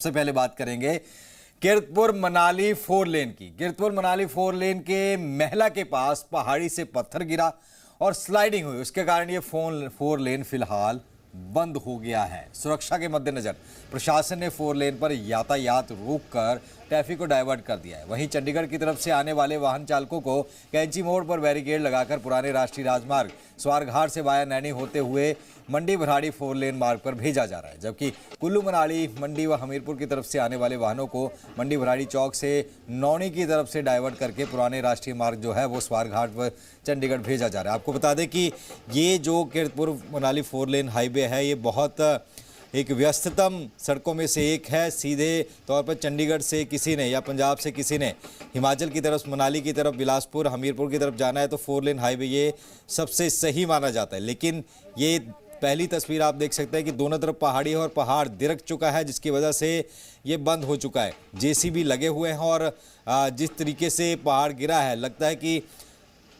सबसे पहले बात करेंगे कीरतपुर मनाली फोर लेन की। कीरतपुर मनाली फोर लेन के महला के पास पहाड़ी से पत्थर गिरा और स्लाइडिंग हुई। उसके कारण ये फोर लेन फिलहाल बंद हो गया है। सुरक्षा के मद्देनजर प्रशासन ने फोर लेन पर यातायात रोककर ट्रैफिक को डाइवर्ट कर दिया है। वहीं चंडीगढ़ की तरफ से आने वाले वाहन चालकों को कैंची मोड़ पर बैरिकेड लगाकर पुराने राष्ट्रीय राजमार्ग स्वारघाट से वाया नैनी होते हुए मंडी भराड़ी फोर लेन मार्ग पर भेजा जा रहा है, जबकि कुल्लू मनाली मंडी व हमीरपुर की तरफ से आने वाले वाहनों को मंडी भराड़ी चौक से नौनी की तरफ से डाइवर्ट करके पुराने राष्ट्रीय मार्ग जो है वो स्वारघाट व चंडीगढ़ भेजा जा रहा है। आपको बता दें कि ये जो Kiratpur Manali four lane highway है ये बहुत एक व्यस्ततम सड़कों में से एक है। सीधे तौर पर चंडीगढ़ से किसी ने या पंजाब से किसी ने हिमाचल की तरफ, मनाली की तरफ, बिलासपुर, हमीरपुर की तरफ जाना है तो फोर लेन हाईवे ये सबसे सही माना जाता है। लेकिन ये पहली तस्वीर आप देख सकते हैं कि दोनों तरफ पहाड़ी है और पहाड़ दिरक चुका है, जिसकी वजह से ये बंद हो चुका है। जेसीबी लगे हुए हैं और जिस तरीके से पहाड़ गिरा है लगता है कि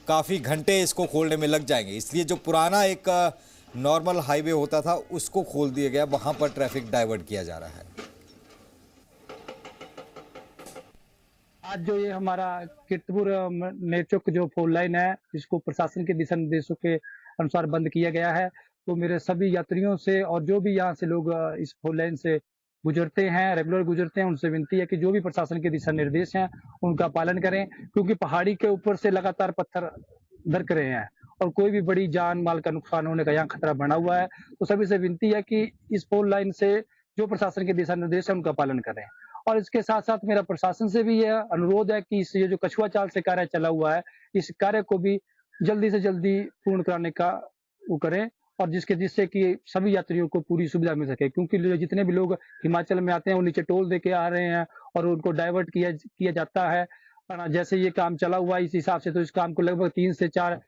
काफ़ी घंटे इसको खोलने में लग जाएंगे। इसलिए जो पुराना एक नॉर्मल हाईवे होता था उसको खोल दिया गया, वहां पर ट्रैफिक डाइवर्ट किया जा रहा है। आज जो ये हमारा कीरतपुर नेरचौक जो फोर लाइन है इसको प्रशासन के दिशा निर्देशों के अनुसार बंद किया गया है। तो मेरे सभी यात्रियों से और जो भी यहाँ से लोग इस फोर लाइन से गुजरते हैं, रेगुलर गुजरते हैं, उनसे विनती है कि जो भी प्रशासन के दिशा निर्देश हैं उनका पालन करें, क्योंकि पहाड़ी के ऊपर से लगातार पत्थर दरक रहे हैं और कोई भी बड़ी जान माल का नुकसान होने का यहाँ खतरा बना हुआ है। तो सभी से विनती है कि इस फोर लाइन से जो प्रशासन के दिशा निर्देश है उनका पालन करें। और इसके साथ साथ मेरा प्रशासन से भी यह अनुरोध है कि इस ये जो कछुआ चाल से कार्य चला हुआ है इस कार्य को भी जल्दी से जल्दी पूर्ण कराने का वो करें, और जिससे कि सभी यात्रियों को पूरी सुविधा मिल सके। क्योंकि जितने भी लोग हिमाचल में आते हैं वो नीचे टोल दे के आ रहे हैं और उनको डाइवर्ट किया जाता है। जैसे ये काम चला हुआ है इस हिसाब से तो इस काम को लगभग 3 से 4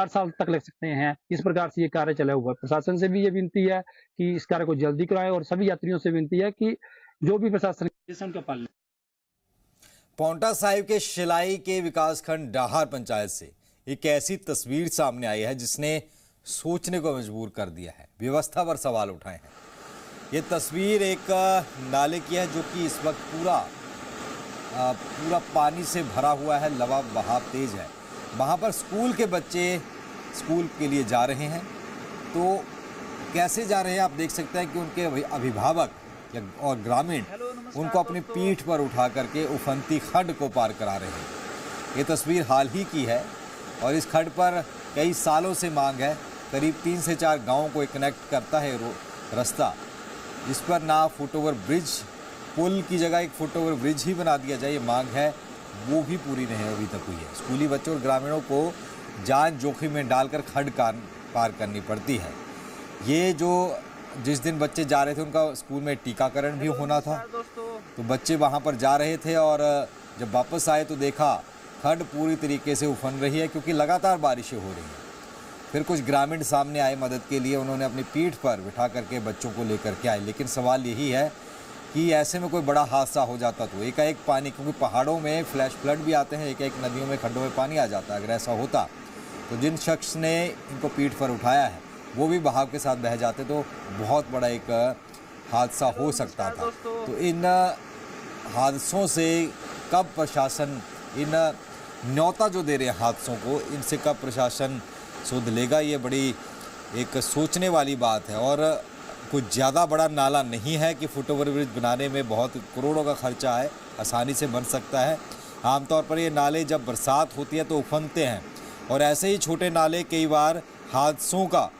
साल तक लग सकते हैं। इस प्रकार से ये कार्य चला हुआ है। प्रशासन से भी ये विनती है कि इस कार्य को जल्दी कराएं और सभी यात्रियों से विनती है कि जो भी प्रशासन का पालन। पांवटा साहिब के शिलाई के विकासखंड डाहर पंचायत से एक ऐसी तस्वीर सामने आई है जिसने सोचने को मजबूर कर दिया है, व्यवस्था पर सवाल उठाए हैं। ये तस्वीर एक नाले की है जो कि इस वक्त पूरा पानी से भरा हुआ है, लवा बहाव तेज है। वहाँ पर स्कूल के बच्चे स्कूल के लिए जा रहे हैं। तो कैसे जा रहे हैं आप देख सकते हैं कि उनके अभिभावक और ग्रामीण उनको अपनी पीठ पर उठा करके उफनती खड्ड को पार करा रहे हैं। ये तस्वीर हाल ही की है और इस खड्ड पर कई सालों से मांग है। करीब 3 से 4 गांवों को कनेक्ट करता है रास्ता, जिस पर ना फुटओवर ब्रिज, पुल की जगह एक फुटओवर ब्रिज ही बना दिया जाए। ये मांग है वो भी पूरी नहीं अभी तक हुई है। स्कूली बच्चों और ग्रामीणों को जान जोखिम में डालकर खड्ड पार करनी पड़ती है। ये जो जिस दिन बच्चे जा रहे थे उनका स्कूल में टीकाकरण भी होना था, तो बच्चे वहाँ पर जा रहे थे और जब वापस आए तो देखा खड्ड पूरी तरीके से उफन रही है क्योंकि लगातार बारिशें हो रही हैं। फिर कुछ ग्रामीण सामने आए मदद के लिए, उन्होंने अपनी पीठ पर बिठा करके बच्चों को लेकर के आए। लेकिन सवाल यही है कि ऐसे में कोई बड़ा हादसा हो जाता तो एकाएक पानी, क्योंकि पहाड़ों में फ्लैश फ्लड भी आते हैं, एकाएक नदियों में खड्डों में पानी आ जाता है। अगर ऐसा होता तो जिन शख्स ने इनको पीठ पर उठाया है वो भी बहाव के साथ बह जाते तो बहुत बड़ा एक हादसा हो सकता था। तो इन हादसों से कब प्रशासन इन न्योता जो दे रहे हैं हादसों को, इनसे कब प्रशासन सुध लेगा, ये बड़ी एक सोचने वाली बात है। और कुछ ज़्यादा बड़ा नाला नहीं है कि फुटओवर ब्रिज बनाने में बहुत करोड़ों का खर्चा है, आसानी से बन सकता है। आमतौर पर ये नाले जब बरसात होती है तो उफनते हैं और ऐसे ही छोटे नाले कई बार हादसों का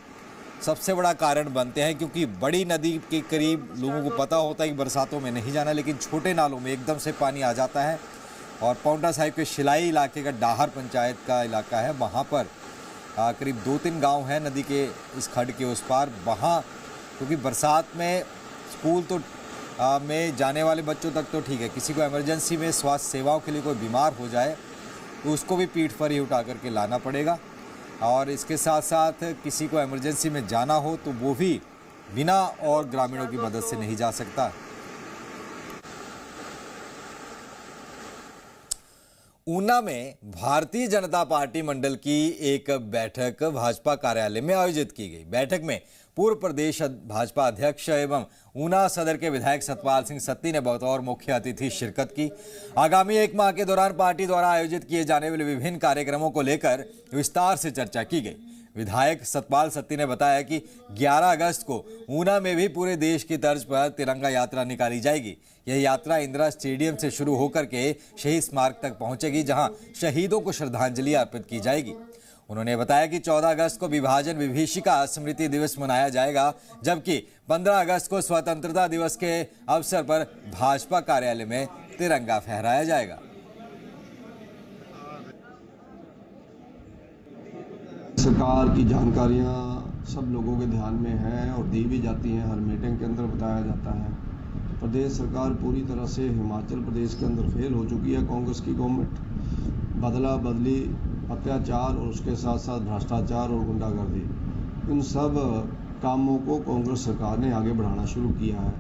सबसे बड़ा कारण बनते हैं, क्योंकि बड़ी नदी के करीब लोगों को पता होता है कि बरसातों में नहीं जाना, लेकिन छोटे नालों में एकदम से पानी आ जाता है। और पांवटा साहिब के शिलाई इलाके का डाहर पंचायत का इलाका है, वहाँ पर करीब 2-3 गांव हैं नदी के इस खड्ड के उस पार। वहाँ क्योंकि बरसात में स्कूल तो में जाने वाले बच्चों तक तो ठीक है, किसी को इमरजेंसी में स्वास्थ्य सेवाओं के लिए कोई बीमार हो जाए तो उसको भी पीठ पर ही उठा करके लाना पड़ेगा। और इसके साथ साथ किसी को इमरजेंसी में जाना हो तो वो भी बिना और ग्रामीणों की मदद से नहीं जा सकता। ऊना में भारतीय जनता पार्टी मंडल की एक बैठक भाजपा कार्यालय में आयोजित की गई। बैठक में पूर्व प्रदेश भाजपा अध्यक्ष एवं ऊना सदर के विधायक सतपाल सिंह सत्ती ने बतौर मुख्य अतिथि शिरकत की। आगामी एक माह के दौरान पार्टी द्वारा आयोजित किए जाने वाले विभिन्न कार्यक्रमों को लेकर विस्तार से चर्चा की गई। विधायक सतपाल सत्ती ने बताया कि 11 अगस्त को ऊना में भी पूरे देश की तर्ज पर तिरंगा यात्रा निकाली जाएगी। यह यात्रा इंदिरा स्टेडियम से शुरू होकर के शहीद स्मारक तक पहुंचेगी, जहां शहीदों को श्रद्धांजलि अर्पित की जाएगी। उन्होंने बताया कि 14 अगस्त को विभाजन विभीषिका स्मृति दिवस मनाया जाएगा, जबकि 15 अगस्त को स्वतंत्रता दिवस के अवसर पर भाजपा कार्यालय में तिरंगा फहराया जाएगा। सरकार की जानकारियां सब लोगों के ध्यान में हैं और दी भी जाती हैं। हर मीटिंग के अंदर बताया जाता है। प्रदेश सरकार पूरी तरह से हिमाचल प्रदेश के अंदर फेल हो चुकी है। कांग्रेस की गवर्नमेंट बदला बदली, अत्याचार और उसके साथ साथ भ्रष्टाचार और गुंडागर्दी, इन सब कामों को कांग्रेस सरकार ने आगे बढ़ाना शुरू किया है।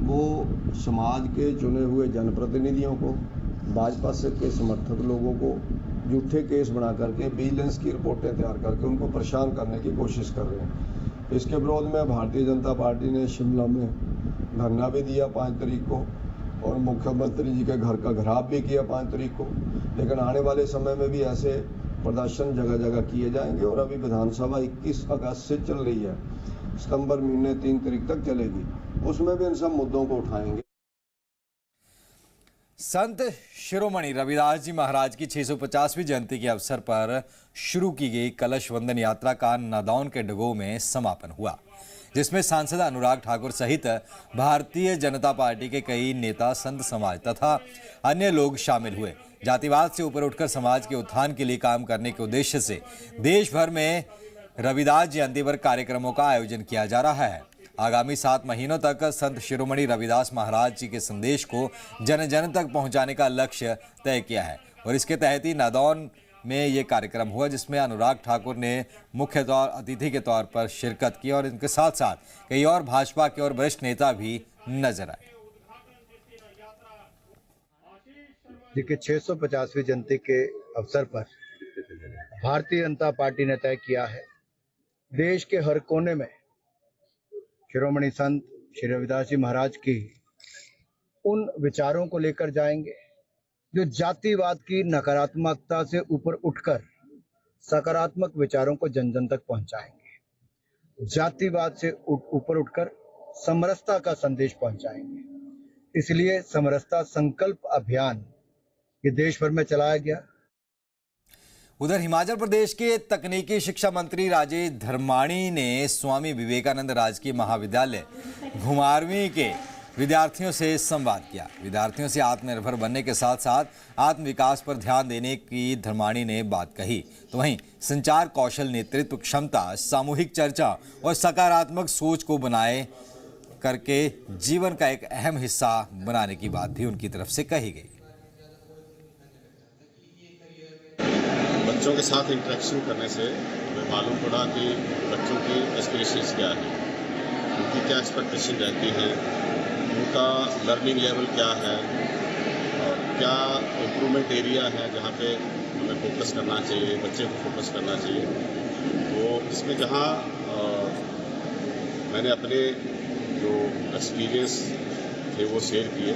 वो समाज के चुने हुए जनप्रतिनिधियों को, भाजपा से के समर्थक लोगों को झूठे केस बना करके विजिलेंस की रिपोर्टें तैयार करके उनको परेशान करने की कोशिश कर रहे हैं। इसके विरोध में भारतीय जनता पार्टी ने शिमला में धरना भी दिया 5 तारीख को और मुख्यमंत्री जी के घर का घेराव भी किया 5 तारीख को। लेकिन आने वाले समय में भी ऐसे प्रदर्शन जगह जगह किए जाएंगे और अभी विधानसभा 21 अगस्त से चल रही है, सितंबर महीने 3 तारीख तक चलेगी, उसमें भी इन सब मुद्दों को उठाएंगे। संत शिरोमणि रविदास जी महाराज की 650वीं जयंती के अवसर पर शुरू की गई कलश वंदन यात्रा का नादौन के डगोह में समापन हुआ, जिसमें सांसद अनुराग ठाकुर सहित भारतीय जनता पार्टी के कई नेता, संत समाज तथा अन्य लोग शामिल हुए। जातिवाद से ऊपर उठकर समाज के उत्थान के लिए काम करने के उद्देश्य से देश भर में रविदास जयंती पर कार्यक्रमों का आयोजन किया जा रहा है। आगामी 7 महीनों तक संत शिरोमणि रविदास महाराज जी के संदेश को जन जन तक पहुंचाने का लक्ष्य तय किया है और इसके तहत ही नादौन में ये कार्यक्रम हुआ, जिसमें अनुराग ठाकुर ने मुख्य अतिथि के तौर पर शिरकत की और इनके साथ साथ कई और भाजपा के और वरिष्ठ नेता भी नजर आए। जिसके 650वीं जयंती के अवसर पर भारतीय जनता पार्टी ने तय किया है, देश के हर कोने में शिरोमणि संत श्री रविदास जी महाराज की उन विचारों को लेकर जाएंगे जो जातिवाद की नकारात्मकता से ऊपर उठकर सकारात्मक विचारों को जन जन तक पहुंचाएंगे, जातिवाद से ऊपर उठकर समरसता का संदेश पहुंचाएंगे। इसलिए समरसता संकल्प अभियान ये देश भर में चलाया गया। उधर हिमाचल प्रदेश के तकनीकी शिक्षा मंत्री राजेश धर्माणी ने स्वामी विवेकानंद राजकीय महाविद्यालय घुमारवीं के विद्यार्थियों से संवाद किया। विद्यार्थियों से आत्मनिर्भर बनने के साथ साथ आत्म विकास पर ध्यान देने की धर्माणी ने बात कही। तो वहीं संचार कौशल, नेतृत्व क्षमता, सामूहिक चर्चा और सकारात्मक सोच को बनाए करके जीवन का एक अहम हिस्सा बनाने की बात भी उनकी तरफ से कही गई। बच्चों के साथ इंटरेक्शन करने से हमें मालूम पड़ा कि बच्चों की एस्पिरेशंस क्या है, उनकी क्या एक्सपेक्टेशन रहती है, उनका लर्निंग लेवल क्या है, और क्या इम्प्रूवमेंट एरिया है जहाँ पे हमें फोकस करना चाहिए, बच्चे को फोकस करना चाहिए। तो इसमें जहाँ मैंने अपने जो एक्सपीरियंस थे वो शेयर किए,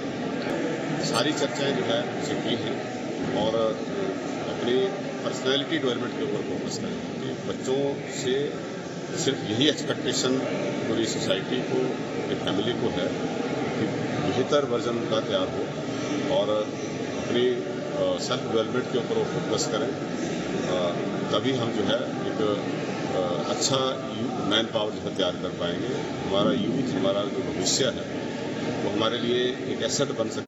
सारी चर्चाएं जो है उसे की हैं और अपनी पर्सनैलिटी डेवलपमेंट के ऊपर फोकस करें कि बच्चों से सिर्फ यही एक्सपेक्टेशन पूरी सोसाइटी को, पूरी फैमिली को है कि बेहतर वर्जन का तैयार हो और अपनी सेल्फ डेवलपमेंट के ऊपर वो फोकस करें। तभी हम जो है एक अच्छा मैन पावर जो है तैयार कर पाएंगे। हमारा यूथ, हमारा जो भविष्य है वो हमारे लिए एक एसेट बन सकता है।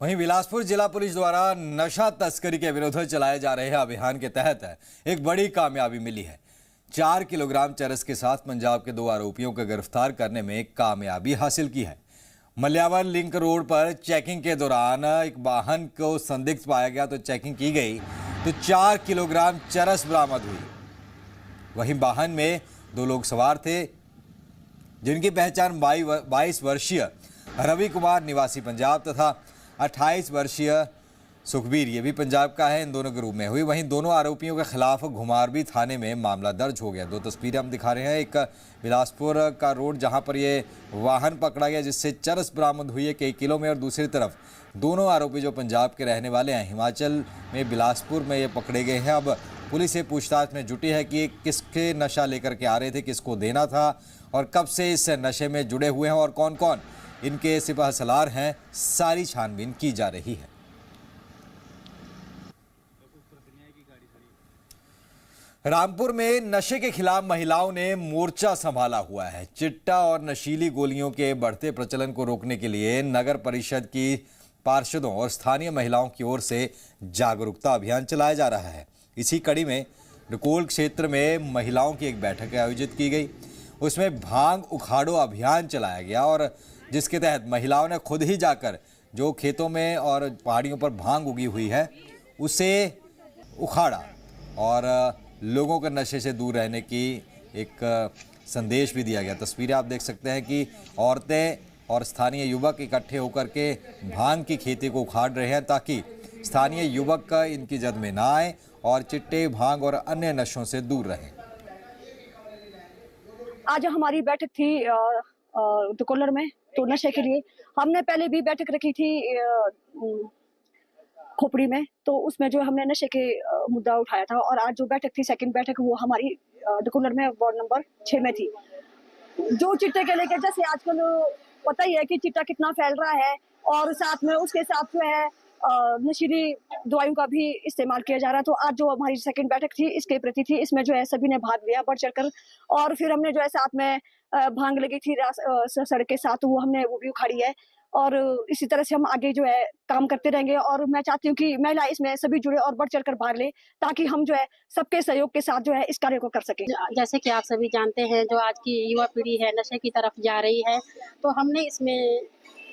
वहीं बिलासपुर जिला पुलिस द्वारा नशा तस्करी के विरुद्ध चलाए जा रहे अभियान के तहत एक बड़ी कामयाबी मिली है। 4 किलोग्राम चरस के साथ पंजाब के 2 आरोपियों को गिरफ्तार करने में कामयाबी हासिल की है। मल्यावर लिंक रोड पर चेकिंग के दौरान एक वाहन को संदिग्ध पाया गया, तो चेकिंग की गई तो 4 किलोग्राम चरस बरामद हुई। वहीं वाहन में 2 लोग सवार थे, जिनकी पहचान 22 वर्षीय रवि कुमार निवासी पंजाब तथा 28 वर्षीय सुखबीर, ये भी पंजाब का है, इन दोनों के रूप में हुई। वहीं दोनों आरोपियों के खिलाफ घुमारवी थाने में मामला दर्ज हो गया। दो तस्वीरें हम दिखा रहे हैं, एक बिलासपुर का रोड जहां पर ये वाहन पकड़ा गया जिससे चरस बरामद हुई है कई किलो में, और दूसरी तरफ दोनों आरोपी जो पंजाब के रहने वाले हैं, हिमाचल में बिलासपुर में ये पकड़े गए हैं। अब पुलिस ये पूछताछ में जुटी है कि किसके नशा लेकर के आ रहे थे, किसको देना था और कब से इस नशे में जुड़े हुए हैं और कौन कौन इनके सिपह सलार हैं, सारी छानबीन की जा रही है। रामपुर में नशे के खिलाफ महिलाओं ने मोर्चा संभाला हुआ है। चिट्टा और नशीली गोलियों के बढ़ते प्रचलन को रोकने के लिए नगर परिषद की पार्षदों और स्थानीय महिलाओं की ओर से जागरूकता अभियान चलाया जा रहा है। इसी कड़ी में डकोल क्षेत्र में महिलाओं की एक बैठक आयोजित की गई। उसमें भांग उखाड़ो अभियान चलाया गया और जिसके तहत महिलाओं ने खुद ही जाकर जो खेतों में और पहाड़ियों पर भांग उगी हुई है उसे उखाड़ा और लोगों को नशे से दूर रहने की एक संदेश भी दिया गया। तस्वीरें आप देख सकते हैं कि औरतें और स्थानीय युवक इकट्ठे होकर के भांग की खेती को उखाड़ रहे हैं ताकि स्थानीय युवक का इनकी जद में ना आए और चिट्टे, भांग और अन्य नशों से दूर रहें। आज हमारी बैठक थी डकोलर में, तो नशे के लिए हमने पहले भी बैठक रखी थी खोपड़ी में, तो उसमें जो हमने नशे के मुद्दा उठाया था। और आज जो बैठक थी, सेकंड बैठक, वो हमारी डकोलर में वार्ड नंबर 6 में थी। जो चिट्टे के लेके, जैसे आजकल पता ही है कि चिट्टा कितना फैल रहा है और साथ में उसके साथ जो है नशीली दवाइयों का भी इस्तेमाल किया जा रहा है। तो आज जो हमारी सेकंड बैठक थी इसके प्रति थी, इसमें जो है सभी ने भाग लिया बढ़ चढ़कर। और फिर हमने जो है साथ में भांग लगी थी सड़क के साथ, वो हमने वो भी उखाड़ी है। और इसी तरह से हम आगे जो है काम करते रहेंगे। और मैं चाहती हूँ कि महिला इसमें सभी जुड़े और बढ़ चढ़कर भाग ले, ताकि हम जो है सबके सहयोग के साथ जो है इस कार्य को कर सके। जैसे कि आप सभी जानते हैं, जो आज की युवा पीढ़ी है नशे की तरफ जा रही है, तो हमने इसमें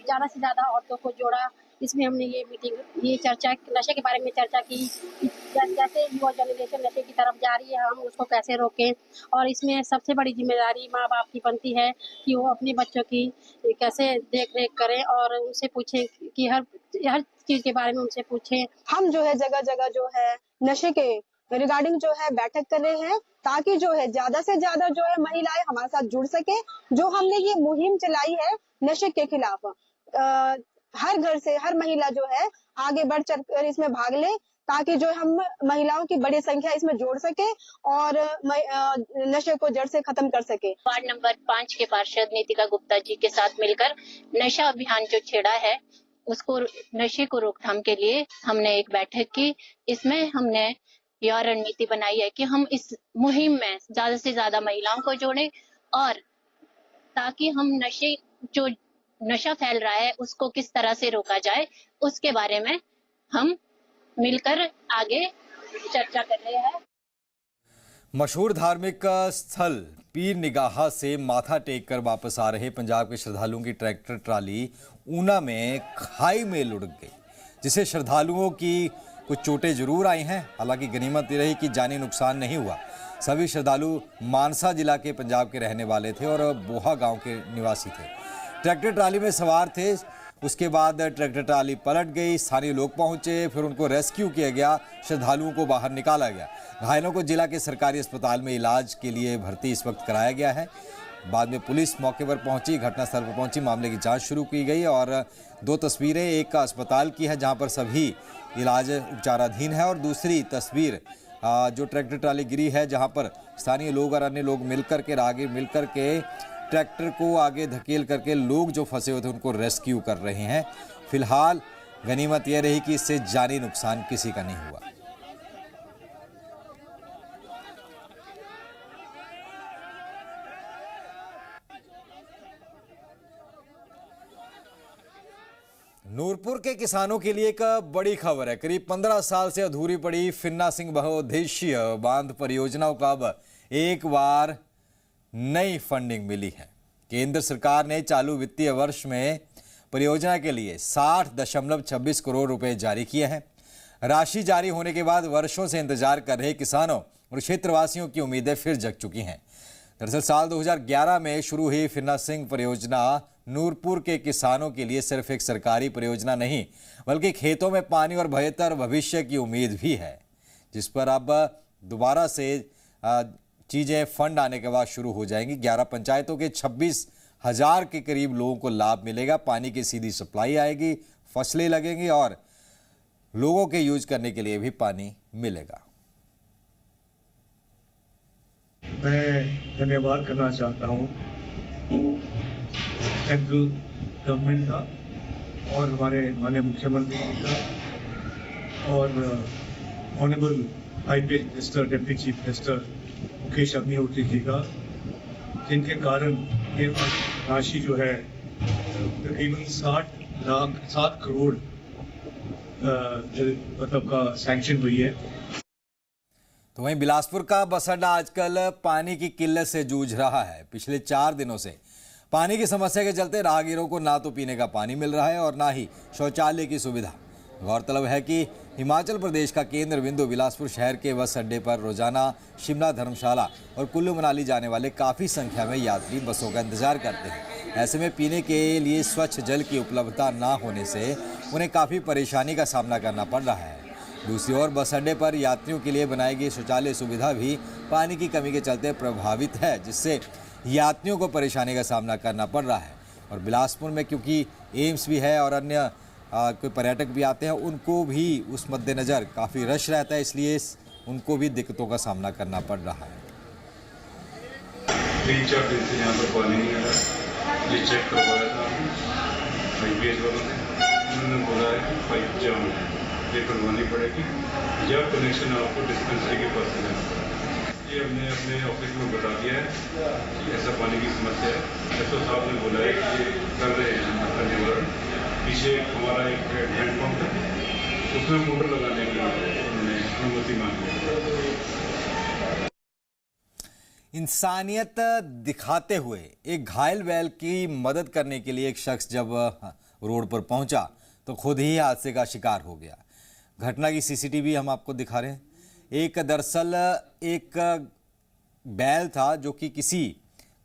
ज़्यादा से ज़्यादा औरतों को जोड़ा। इसमें हमने ये चर्चा, नशे के बारे में चर्चा की, जैसे युवा जनरेशन नशे की तरफ जा रही है, हम उसको कैसे रोकें। और इसमें सबसे बड़ी जिम्मेदारी माँ बाप की बनती है कि वो अपने बच्चों की कैसे देख रेख करें और उनसे पूछें कि हर चीज़ के बारे में उनसे पूछें। हम जो है जगह जगह जो है नशे के रिगार्डिंग जो है बैठक कर रहे हैं, ताकि जो है ज्यादा से ज्यादा जो है महिलाएं हमारे साथ जुड़ सके। जो हमने ये मुहिम चलाई है नशे के खिलाफ, हर घर से हर महिला जो है आगे बढ़ चढ़ कर इसमें भाग ले, ताकि जो हम महिलाओं की बड़ी संख्या इसमें जोड़ सके और नशे को जड़ से खत्म कर सके। वार्ड नंबर 5 के पार्षद नीतिका गुप्ता जी के साथ मिलकर नशा अभियान जो छेड़ा है, उसको नशे को रोकथाम के लिए हमने एक बैठक की। इसमें हमने यह रणनीति बनाई है कि हम इस मुहिम में ज्यादा से ज्यादा महिलाओं को जोड़ें और ताकि हम जो नशा फैल रहा है उसको किस तरह से रोका जाए, उसके बारे में हम मिलकर आगे चर्चा कर रहे हैं। मशहूर धार्मिक स्थल पीर निगाह से माथा टेक कर वापस आ रहे पंजाब के श्रद्धालुओं की ट्रैक्टर ट्राली ऊना में खाई में लुढ़क गई, जिससे श्रद्धालुओं की कुछ चोटें जरूर आई हैं। हालांकि गनीमत ये रही कि जानी नुकसान नहीं हुआ। सभी श्रद्धालु मानसा जिला के पंजाब के रहने वाले थे और बोहा गांव के निवासी थे। ट्रैक्टर ट्राली में सवार थे। उसके बाद ट्रैक्टर ट्राली पलट गई, स्थानीय लोग पहुंचे, फिर उनको रेस्क्यू किया गया, श्रद्धालुओं को बाहर निकाला गया। घायलों को जिला के सरकारी अस्पताल में इलाज के लिए भर्ती इस वक्त कराया गया है। बाद में पुलिस मौके पर पहुंची, घटनास्थल पर पहुंची, मामले की जांच शुरू की गई। और दो तस्वीरें, एक अस्पताल की है जहां पर सभी इलाज उपचाराधीन है और दूसरी तस्वीर जो ट्रैक्टर ट्राली गिरी है जहां पर स्थानीय लोग और अन्य लोग मिलकर के ट्रैक्टर को आगे धकेल करके लोग जो फंसे हुए थे उनको रेस्क्यू कर रहे हैं। फिलहाल गनीमत यह रही कि इससे जानी नुकसान किसी का नहीं हुआ। नूरपुर के किसानों के लिए एक बड़ी खबर है। करीब 15 साल से अधूरी पड़ी फिन्ना सिंह बहुउद्देशीय बांध परियोजनाओं का अब एक बार नई फंडिंग मिली है। केंद्र सरकार ने चालू वित्तीय वर्ष में परियोजना के लिए 60.26 करोड़ रुपए जारी किए हैं। राशि जारी होने के बाद वर्षों से इंतजार कर रहे किसानों और क्षेत्रवासियों की उम्मीदें फिर जग चुकी हैं। दरअसल साल 2011 में शुरू हुई फिन्ना सिंह परियोजना नूरपुर के किसानों के लिए सिर्फ एक सरकारी परियोजना नहीं बल्कि खेतों में पानी और बेहतर भविष्य की उम्मीद भी है, जिस पर अब दोबारा से चीज़ें फंड आने के बाद शुरू हो जाएंगी। 11 पंचायतों के 26,000 के करीब लोगों को लाभ मिलेगा। पानी की सीधी सप्लाई आएगी, फसलें लगेंगी और लोगों के यूज करने के लिए भी पानी मिलेगा। मैं धन्यवाद करना चाहता हूँ सेंट्रल गवर्नमेंट का और हमारे माननीय मुख्यमंत्री जी का और honourable IPS minister deputy chief minister Mukesh Agnihotri ji का, जिनके कारण ये राशि जो है तकरीबन 7 करोड़ मतलब का सैंक्शन हुई है। तो वहीं बिलासपुर का बस अड्डा आजकल पानी की किल्लत से जूझ रहा है। पिछले 4 दिनों से पानी की समस्या के चलते राहगीरों को ना तो पीने का पानी मिल रहा है और ना ही शौचालय की सुविधा। गौरतलब है कि हिमाचल प्रदेश का केंद्र बिंदु बिलासपुर शहर के बस अड्डे पर रोजाना शिमला, धर्मशाला और कुल्लू मनाली जाने वाले काफ़ी संख्या में यात्री बसों का इंतजार करते हैं। ऐसे में पीने के लिए स्वच्छ जल की उपलब्धता ना होने से उन्हें काफ़ी परेशानी का सामना करना पड़ रहा है। दूसरी ओर बस अड्डे पर यात्रियों के लिए बनाई गई शौचालय सुविधा भी पानी की कमी के चलते प्रभावित है, जिससे यात्रियों को परेशानी का सामना करना पड़ रहा है। और बिलासपुर में क्योंकि एम्स भी है और अन्य कोई पर्यटक भी आते हैं, उनको भी उस मद्देनज़र काफ़ी रश रहता है, इसलिए उनको भी दिक्कतों का सामना करना पड़ रहा है। 3-4 दिन से यहाँ पर पानी नहीं आ रहा। ये चेक करवाया था आईपीएस वालों ने, उन्होंने बोला है कि पाइप जाम है, ये करवानी पड़ेगी या कनेक्शन आपको डिस्पेंसरी के पास से लेना पड़ेगा। ये हमने अपने ऑफिस में बता दिया है कि ऐसा पानी की समस्या है। एसओ साहब ने बोला है कि ये कर रहे हैं इसका निवारण। पीछे हमारा एक हैंडपम्प है, उसमें मोटर लगाने की उन्होंने अनुमति मांगी है। इंसानियत दिखाते हुए एक घायल बैल की मदद करने के लिए एक शख्स जब रोड पर पहुंचा तो खुद ही हादसे का शिकार हो गया। घटना की सीसीटीवी हम आपको दिखा रहे हैं। दरअसल एक बैल था जो कि किसी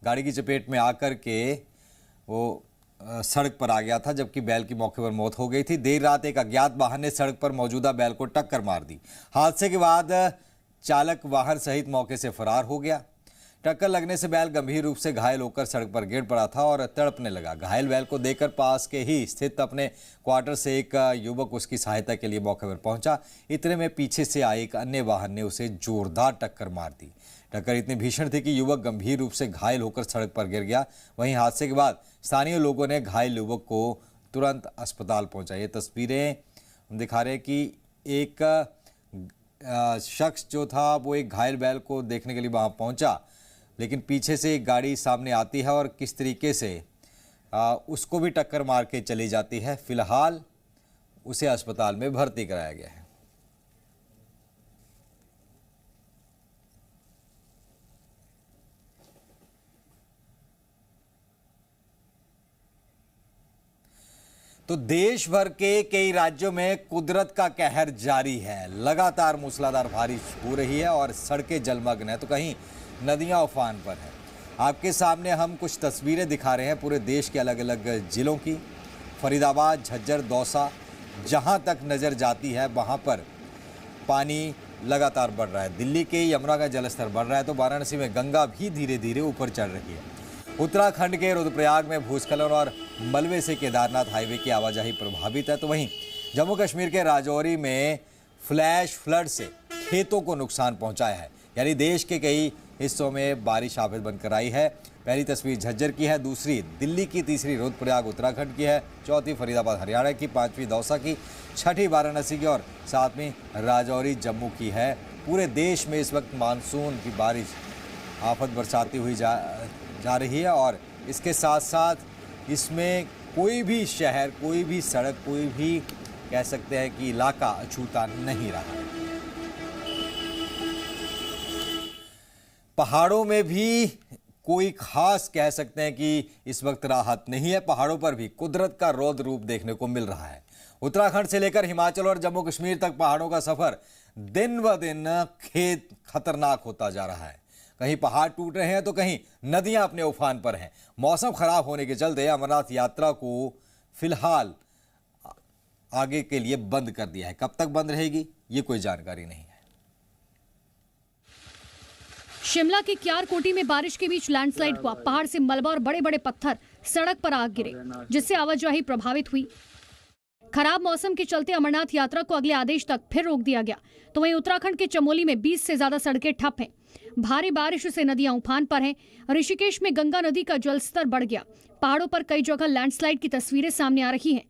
गाड़ी की चपेट में आकर के वो सड़क पर आ गया था, जबकि बैल की मौके पर मौत हो गई थी। देर रात एक अज्ञात वाहन ने सड़क पर मौजूदा बैल को टक्कर मार दी। हादसे के बाद चालक वाहन सहित मौके से फरार हो गया। टक्कर लगने से बैल गंभीर रूप से घायल होकर सड़क पर गिर पड़ा था और तड़पने लगा। घायल बैल को देखकर पास के ही स्थित अपने क्वार्टर से एक युवक उसकी सहायता के लिए मौके पर पहुंचा। इतने में पीछे से आए एक अन्य वाहन ने उसे जोरदार टक्कर मार दी। टक्कर इतनी भीषण थी कि युवक गंभीर रूप से घायल होकर सड़क पर गिर गया। वहीं हादसे के बाद स्थानीय लोगों ने घायल युवक को तुरंत अस्पताल पहुंचाई। ये तस्वीरें हम दिखा रहे हैं कि एक शख्स जो था वो एक घायल बैल को देखने के लिए वहां पहुंचा, लेकिन पीछे से एक गाड़ी सामने आती है और किस तरीके से उसको भी टक्कर मार के चली जाती है। फिलहाल उसे अस्पताल में भर्ती कराया गया है। तो देश भर के कई राज्यों में कुदरत का कहर जारी है। लगातार मूसलाधार बारिश हो रही है और सड़कें जलमग्न है तो कहीं नदियां उफान पर है। आपके सामने हम कुछ तस्वीरें दिखा रहे हैं पूरे देश के अलग अलग जिलों की। फरीदाबाद, झज्जर, दौसा, जहां तक नज़र जाती है वहां पर पानी लगातार बढ़ रहा है। दिल्ली के यमुना का जलस्तर बढ़ रहा है तो वाराणसी में गंगा भी धीरे धीरे ऊपर चढ़ रही है। उत्तराखंड के रुद्रप्रयाग में भूस्खलन और मलबे से केदारनाथ हाईवे की आवाजाही प्रभावित है। तो वहीं जम्मू कश्मीर के राजौरी में फ्लैश फ्लड से खेतों को नुकसान पहुंचाया है। यानी देश के कई हिस्सों में बारिश आफत बनकर आई है। पहली तस्वीर झज्जर की है, दूसरी दिल्ली की, तीसरी रुद्रप्रयाग उत्तराखंड की है, चौथी फरीदाबाद हरियाणा की, पांचवी दौसा की, छठी वाराणसी की और सातवीं राजौरी जम्मू की है। पूरे देश में इस वक्त मानसून की बारिश आफत बरसाती हुई जा रही है और इसके साथ साथ इसमें कोई भी शहर, कोई भी सड़क, कोई भी कह सकते हैं कि इलाका अछूता नहीं रहा है। पहाड़ों में भी कोई खास कह सकते हैं कि इस वक्त राहत नहीं है। पहाड़ों पर भी कुदरत का रौद्र रूप देखने को मिल रहा है। उत्तराखंड से लेकर हिमाचल और जम्मू कश्मीर तक पहाड़ों का सफर दिन ब दिन खतरनाक होता जा रहा है। कहीं पहाड़ टूट रहे हैं तो कहीं नदियां अपने उफान पर हैं। मौसम खराब होने के चलते अमरनाथ यात्रा को फिलहाल आगे के लिए बंद कर दिया है। कब तक बंद रहेगी ये कोई जानकारी नहीं है। शिमला के क्यारकोटी में बारिश के बीच लैंडस्लाइड हुआ। पहाड़ से मलबा और बड़े बड़े पत्थर सड़क पर आ गिरे, जिससे आवाजाही प्रभावित हुई। खराब मौसम के चलते अमरनाथ यात्रा को अगले आदेश तक फिर रोक दिया गया। तो वहीं उत्तराखंड के चमोली में 20 से ज्यादा सड़कें ठप हैं। भारी बारिश से नदियां उफान पर हैं। ऋषिकेश में गंगा नदी का जलस्तर बढ़ गया। पहाड़ों पर कई जगह लैंडस्लाइड की तस्वीरें सामने आ रही हैं।